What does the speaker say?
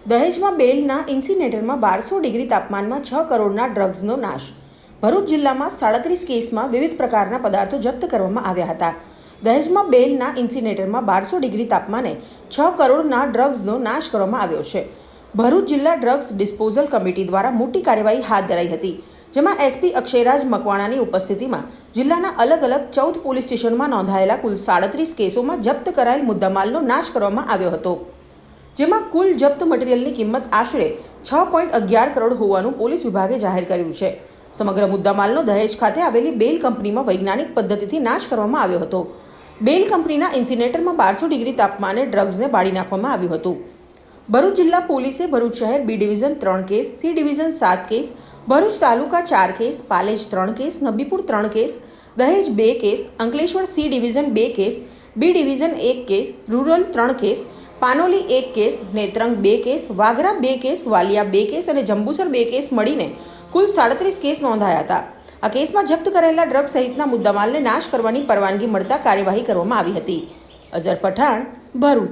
દહેજમાં બેલના ઇન્સિનેટરમાં 1200 degree તાપમાનમાં 6 કરોડના ડ્રગ્સનો નાશ. ભરૂચ જિલ્લામાં 37 કેસમાં વિવિધ પ્રકારના પદાર્થો જપ્ત કરવામાં આવ્યા હતા. દહેજમાં બેલના ઇન્સિનેટરમાં 1200 ડિગ્રી તાપમાને 6 કરોડના ડ્રગ્સનો નાશ કરવામાં આવ્યો છે. ભરૂચ જિલ્લા ડ્રગ્સ ડિસ્પોઝલ કમિટી દ્વારા મોટી કાર્યવાહી હાથ ધરાઈ હતી, જેમાં એસપી અક્ષયરાજ મકવાણાની ઉપસ્થિતિમાં જિલ્લાના અલગ અલગ 14 પોલીસ સ્ટેશનમાં નોંધાયેલા કુલ 37 કેસોમાં જપ્ત કરાયેલ મુદ્દામાલનો નાશ કરવામાં આવ્યો હતો, જેમાં કુલ જપ્ત મટીરીયલની કિંમત આશરે 6.11 કરોડ હોવાનું પોલીસ વિભાગે જાહેર કર્યું છે. સમગ્ર મુદ્દામાલનો દહેજ ખાતે આવેલી બેલ કંપનીમાં વૈજ્ઞાનિક પદ્ધતિથી નાશ કરવામાં આવ્યો હતો. બેલ કંપનીના ઇન્સિનેટરમાં 1200 ડિગ્રી તાપમાને ડ્રગ્સને બાળી નાખવામાં આવ્યું હતું. ભરૂચ જિલ્લા પોલીસે ભરૂચ શહેર B division 3 case, C division 7 case, Bharuch taluka 4 case, Palej 3 case, Nabipur 3 case, Dahej 2 case, Ankleshwar C division 2 case, B division 1 case, rural 3 case, Panoli 1 case, Netrang 2 case, Vagra 2 case, Valia 2 case અને જંબુસર 2 કેસ મળીને કુલ 37 કેસ નોંધાયા હતા. આ કેસમાં જપ્ત કરેલા ડ્રગ સહિતના મુદ્દામાલને નાશ કરવાની પરવાનગી મળતા કાર્યવાહી કરવામાં આવી હતી. અઝર પઠાણ, ભરૂચ.